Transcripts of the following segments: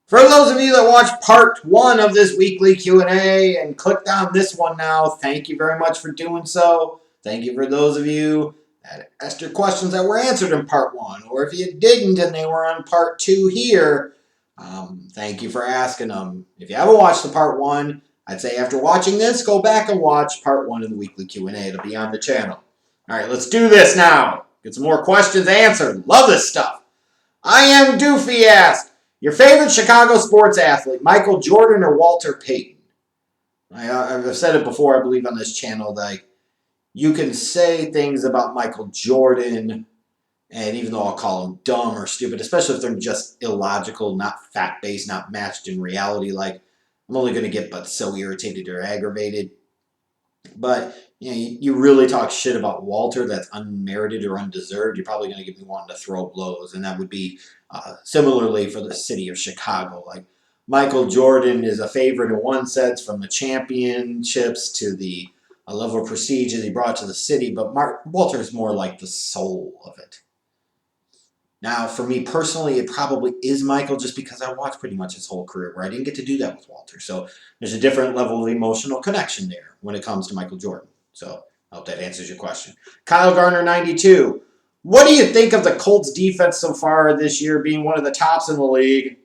For those of you that watched part 1 of this weekly Q&A and clicked on this one now, thank you very much for doing so. Thank you for those of you that asked your questions that were answered in part 1. Or if you didn't and they were on part 2 here, thank you for asking them. If you haven't watched the part 1, I'd say after watching this, go back and watch part 1 of the weekly Q&A. It'll be on the channel. All right, let's do this now. Get some more questions answered. Love this stuff. I am Doofy asked, your favorite Chicago sports athlete, Michael Jordan or Walter Payton? I've said it before, I believe, on this channel, that you can say things about Michael Jordan, and even though I'll call them dumb or stupid, especially if they're just illogical, not fact-based, not matched in reality, like, I'm only going to get but so irritated or aggravated. But you really talk shit about Walter that's unmerited or undeserved, you're probably going to get me wanting to throw blows, and that would be similarly for the city of Chicago. Like, Michael Jordan is a favorite in one sense, from the championships to the level of prestige that he brought to the city, but Walter is more like the soul of it. Now, for me personally, it probably is Michael, just because I watched pretty much his whole career, where I didn't get to do that with Walter. So there's a different level of emotional connection there when it comes to Michael Jordan. So I hope that answers your question. Kyle Garner, 92. What do you think of the Colts defense so far this year, being one of the tops in the league?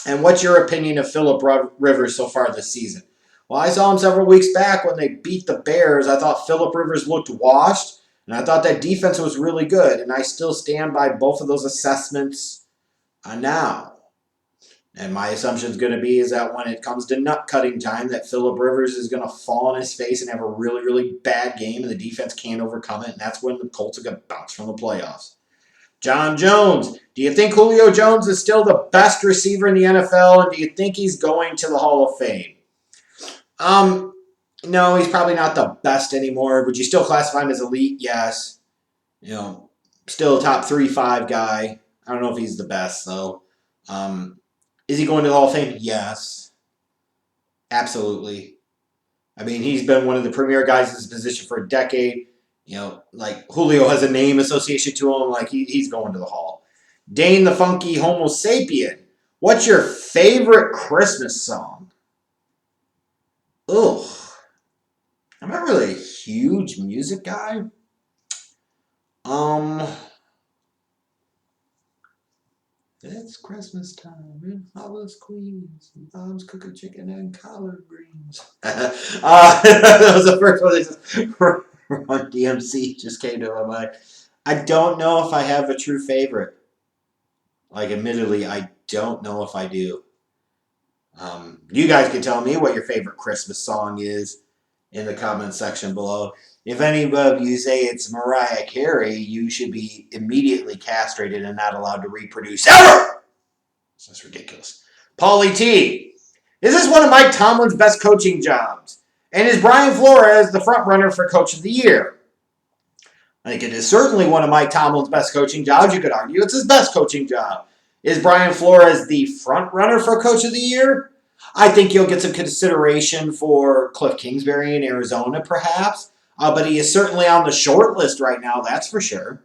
And what's your opinion of Phillip Rivers so far this season? Well, I saw him several weeks back when they beat the Bears. I thought Phillip Rivers looked washed. And I thought that defense was really good, and I still stand by both of those assessments now. And my assumption is going to be is that when it comes to nut-cutting time, that Phillip Rivers is going to fall on his face and have a really, really bad game, and the defense can't overcome it, and that's when the Colts are going to bounce from the playoffs. John Jones, do you think Julio Jones is still the best receiver in the NFL, and do you think he's going to the Hall of Fame? No, he's probably not the best anymore. Would you still classify him as elite? Yes. Still a top 3-5 guy. I don't know if he's the best, though. Is he going to the Hall of Fame? Yes. Absolutely. I mean, he's been one of the premier guys in his position for a decade. Like, Julio has a name association to him. Like, he's going to the Hall. Dane the Funky Homo Sapien. What's your favorite Christmas song? Ugh. I'm not really a huge music guy. It's Christmas time in Hollis, Queens. Mom's cooking chicken and collard greens. That was the first one that just Run DMC just came to my mind. I don't know if I have a true favorite. Like, admittedly, I don't know if I do. You guys can tell me what your favorite Christmas song is in the comment section below. If any of you say it's Mariah Carey, you should be immediately castrated and not allowed to reproduce ever! That's ridiculous. Paulie T. Is this one of Mike Tomlin's best coaching jobs? And is Brian Flores the front runner for Coach of the Year? I think it is certainly one of Mike Tomlin's best coaching jobs. You could argue it's his best coaching job. Is Brian Flores the front runner for Coach of the Year? I think he'll get some consideration for Cliff Kingsbury in Arizona, perhaps. But he is certainly on the short list right now, that's for sure.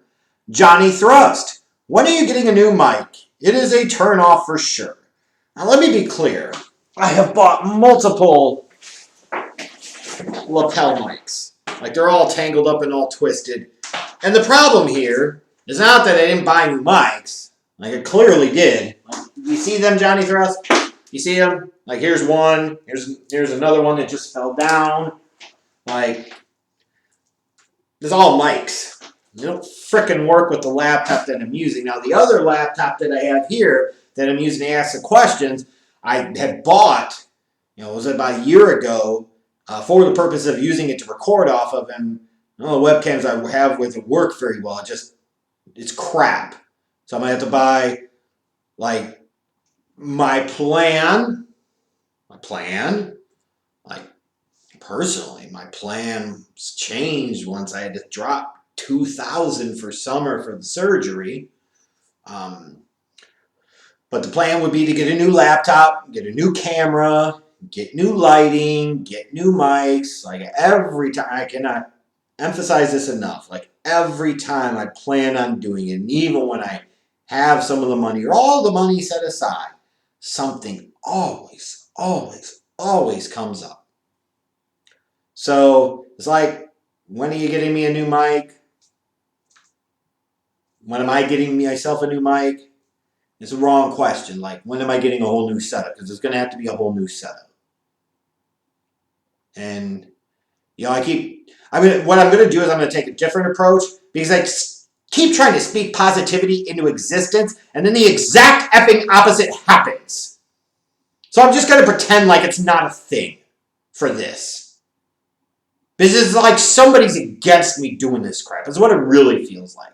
Johnny Thrust. When are you getting a new mic? It is a turn-off for sure. Now, let me be clear. I have bought multiple lapel mics. Like, they're all tangled up and all twisted. And the problem here is not that I didn't buy new mics. Like, I clearly did. Like, you see them, Johnny Thrust? You see them? Like, here's one. Here's another one that just fell down. Like, there's all mics. They don't frickin' work with the laptop that I'm using. Now, the other laptop that I have here that I'm using to ask the questions, I had bought, it was about a year ago, for the purpose of using it to record off of, and the webcams I have with it work very well. It's crap. So I'm going to have to buy, like, my plan, like, personally, my plan's changed once I had to drop $2,000 for summer for the surgery. But the plan would be to get a new laptop, get a new camera, get new lighting, get new mics. Like, every time, I cannot emphasize this enough. Like, every time I plan on doing it, and even when I have some of the money or all the money set aside, something always, always, always comes up. So it's like, when are you getting me a new mic? When am I getting myself a new mic? It's a wrong question. Like, when am I getting a whole new setup? Because it's going to have to be a whole new setup. And, what I'm going to do is I'm going to take a different approach, because I keep trying to speak positivity into existence, and then the exact effing opposite happens. So I'm just going to pretend like it's not a thing for this. Because it's like somebody's against me doing this crap. That's what it really feels like.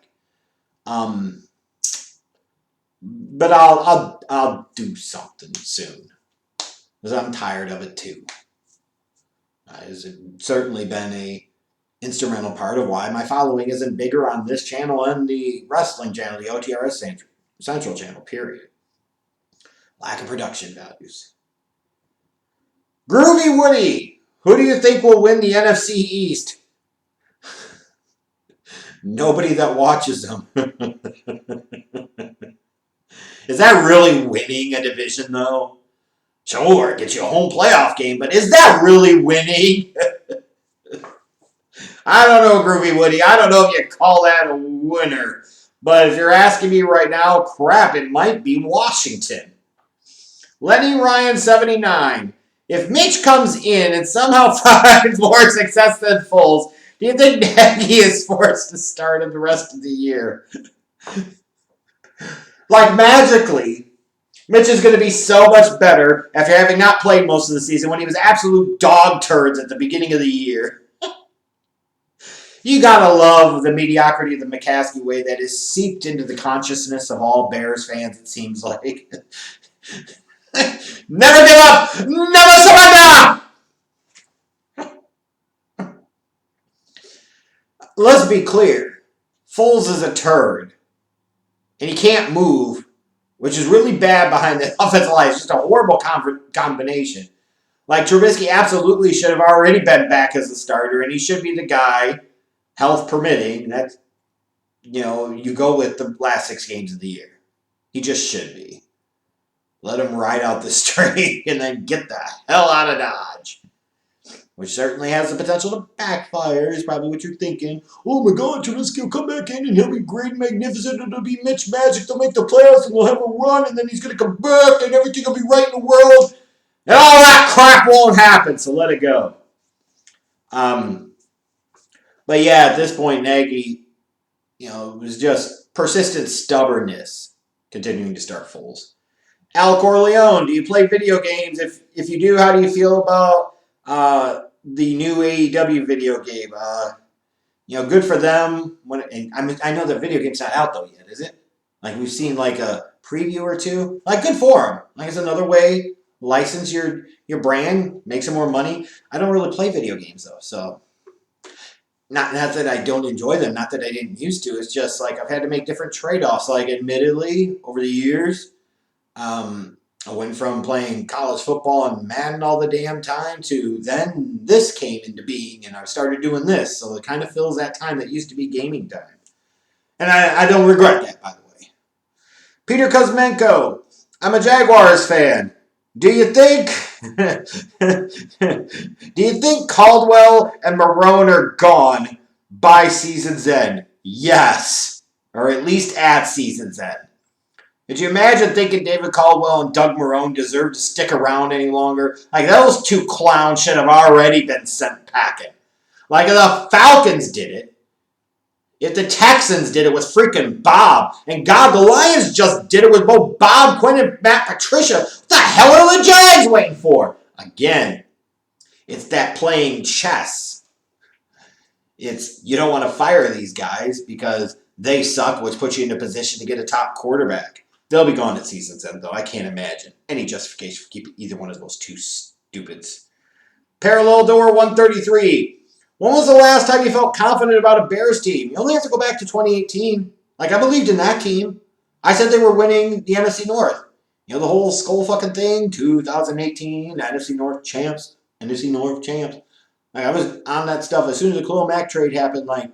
But I'll do something soon, because I'm tired of it too. It's certainly been a instrumental part of why my following isn't bigger on this channel and the wrestling channel, the OTRS Central channel, period. Lack of production values. Groovy Woody, who do you think will win the NFC East? Nobody that watches them. Is that really winning a division, though? Sure, it gets you a home playoff game, but is that really winning? I don't know, Groovy Woody. I don't know if you call that a winner. But if you're asking me right now, crap, it might be Washington. Lenny Ryan 79. If Mitch comes in and somehow finds more success than Foles, do you think Nagy is forced to start him the rest of the year? Like, magically, Mitch is going to be so much better after having not played most of the season, when he was absolute dog turds at the beginning of the year. You gotta love the mediocrity of the McCaskey way that is seeped into the consciousness of all Bears fans, it seems like. Never give up! Never surrender! Let's be clear. Foles is a turd. And he can't move, which is really bad behind the offensive line. It's just a horrible combination. Like, Trubisky absolutely should have already been back as a starter, and he should be the guy, health permitting. That's, you go with the last 6 games of the year. He just should be. Let him ride out the streak and then get the hell out of Dodge. Which certainly has the potential to backfire, is probably what you're thinking. Oh my God, Trubisky will come back in and he'll be great and magnificent, and it'll be Mitch Magic, they'll make the playoffs and they'll have a run, and then he's going to come back and everything will be right in the world. And all that crap won't happen, so let it go. But yeah, at this point, Nagy, it was just persistent stubbornness continuing to start Foles. Al Corleone, do you play video games? If you do, how do you feel about the new AEW video game? Good for them. I know the video game's not out though yet, is it? Like, we've seen like a preview or two. Like, good for them. Like, it's another way, license your brand, make some more money. I don't really play video games though, so not that I don't enjoy them, not that I didn't used to. It's just like I've had to make different trade-offs. Like, admittedly, over the years, I went from playing college football and Madden all the damn time to then this came into being and I started doing this. So it kind of fills that time that used to be gaming time. And I don't regret that, by the way. Peter Kuzmenko, I'm a Jaguars fan. Do you think Caldwell and Marone are gone by season's end? Yes. Or at least at season's end. Could you imagine thinking David Caldwell and Doug Marone deserve to stick around any longer? Like, those two clowns should have already been sent packing. Like, if the Falcons did it, if the Texans did it with freaking Bob, and God, the Lions just did it with both Bob Quinn and Matt Patricia, what the hell are the Jags waiting for? Again, it's that playing chess. You don't want to fire these guys because they suck, which puts you in a position to get a top quarterback. They'll be gone at season's end, though. I can't imagine any justification for keeping either one of those two stupids. Parallel Door 133. When was the last time you felt confident about a Bears team? You only have to go back to 2018. Like, I believed in that team. I said they were winning the NFC North. The whole skull fucking thing, 2018, NFC North champs. Like, I was on that stuff as soon as the Khalil Mack trade happened. Like,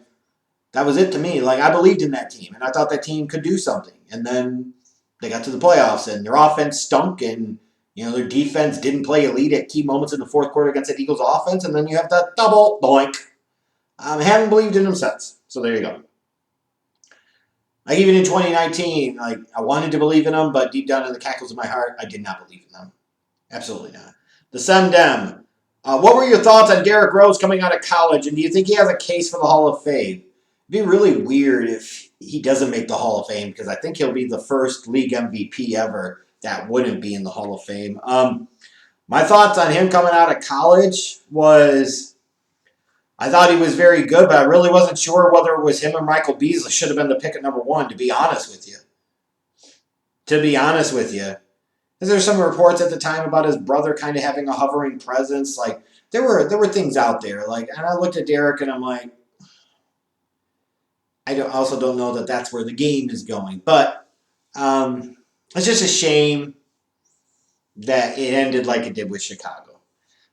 that was it to me. Like, I believed in that team, and I thought that team could do something. And then they got to the playoffs, and their offense stunk, and their defense didn't play elite at key moments in the fourth quarter against that Eagles offense, and then you have that double doink. I haven't believed in them since. So there you go. Like even in 2019, I wanted to believe in them, but deep down in the cackles of my heart, I did not believe in them. Absolutely not. The Semdem. What were your thoughts on Garrett Rose coming out of college, and do you think he has a case for the Hall of Fame? It'd be really weird if he doesn't make the Hall of Fame, because I think he'll be the first league MVP ever that wouldn't be in the Hall of Fame. My thoughts on him coming out of college was, I thought he was very good, but I really wasn't sure whether it was him or Michael Beasley should have been the pick at number 1, to be honest with you. Because there's some reports at the time about his brother kind of having a hovering presence. Like, there were things out there. Like, and I looked at Derek and I'm like, also don't know that that's where the game is going. But it's just a shame that it ended like it did with Chicago.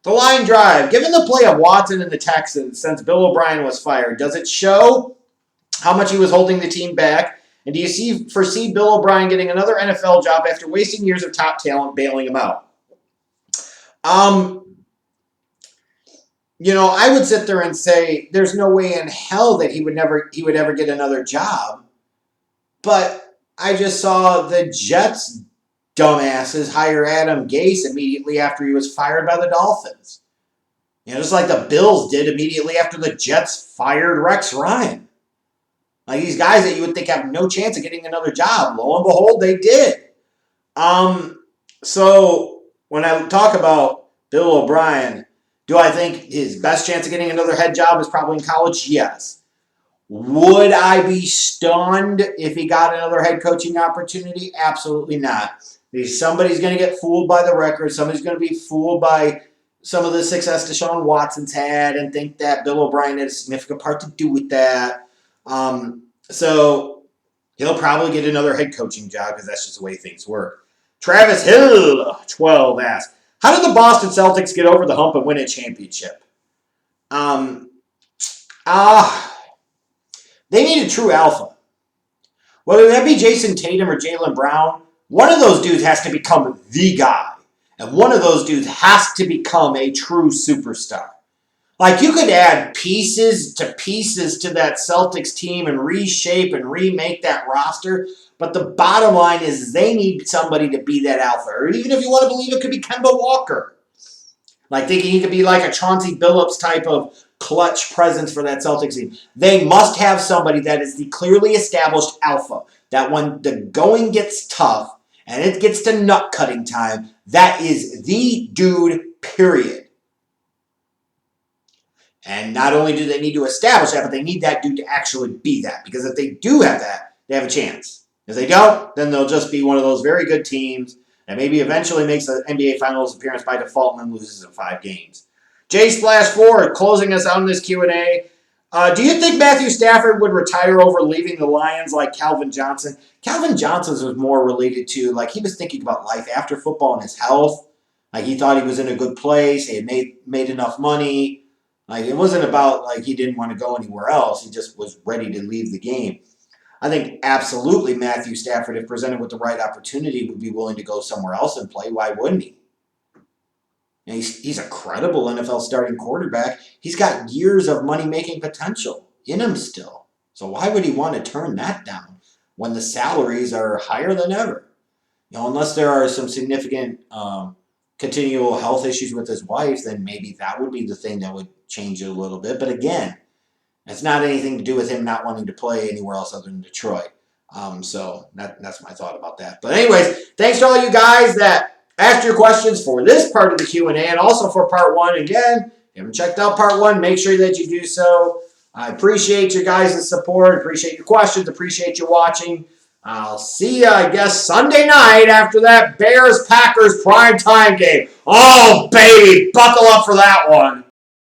The line drive. Given the play of Watson and the Texans since Bill O'Brien was fired, does it show how much he was holding the team back? And do you foresee Bill O'Brien getting another NFL job after wasting years of top talent bailing him out? I would sit there and say there's no way in hell that he would ever get another job. But I just saw the Jets dumbasses hire Adam Gase immediately after he was fired by the Dolphins. Just like the Bills did immediately after the Jets fired Rex Ryan. Like, these guys that you would think have no chance of getting another job, lo and behold, they did. So when I talk about Bill O'Brien, do I think his best chance of getting another head job is probably in college? Yes. Would I be stunned if he got another head coaching opportunity? Absolutely not. Somebody's going to get fooled by the record. Somebody's going to be fooled by some of the success Deshaun Watson's had and think that Bill O'Brien had a significant part to do with that. So he'll probably get another head coaching job because that's just the way things work. Travis Hill, 12, asks, how did the Boston Celtics get over the hump and win a championship? They need a true alpha. Whether that be Jason Tatum or Jaylen Brown, one of those dudes has to become the guy. And one of those dudes has to become a true superstar. Like, you could add pieces to that Celtics team and reshape and remake that roster, but the bottom line is they need somebody to be that alpha. Or even if you want to believe it could be Kemba Walker. Like, thinking he could be like a Chauncey Billups type of clutch presence for that Celtics team. They must have somebody that is the clearly established alpha, that when the going gets tough and it gets to nut cutting time, that is the dude, period. And not only do they need to establish that, but they need that dude to actually be that. Because if they do have that, they have a chance. If they don't, then they'll just be one of those very good teams that maybe eventually makes the NBA Finals appearance by default and then loses in 5 games. J-4, closing us out in this Q&A. Do you think Matthew Stafford would retire over leaving the Lions like Calvin Johnson? Calvin Johnson's was more related to, like, he was thinking about life after football and his health. Like, he thought he was in a good place. He had made enough money. Like, it wasn't about, like, he didn't want to go anywhere else. He just was ready to leave the game. I think absolutely Matthew Stafford, if presented with the right opportunity, would be willing to go somewhere else and play. Why wouldn't he? And he's a credible NFL starting quarterback. He's got years of money-making potential in him still. So why would he want to turn that down when the salaries are higher than ever? Unless there are some significant continual health issues with his wife, then maybe that would be the thing that would change it a little bit. But again, it's not anything to do with him not wanting to play anywhere else other than Detroit. So that's my thought about that. But anyways, thanks to all you guys that asked your questions for this part of the Q&A and also for part 1. Again, if you haven't checked out part 1, make sure that you do so. I appreciate your guys' support. Appreciate your questions. Appreciate you watching. I'll see you, I guess, Sunday night after that Bears-Packers primetime game. Oh, baby, buckle up for that one.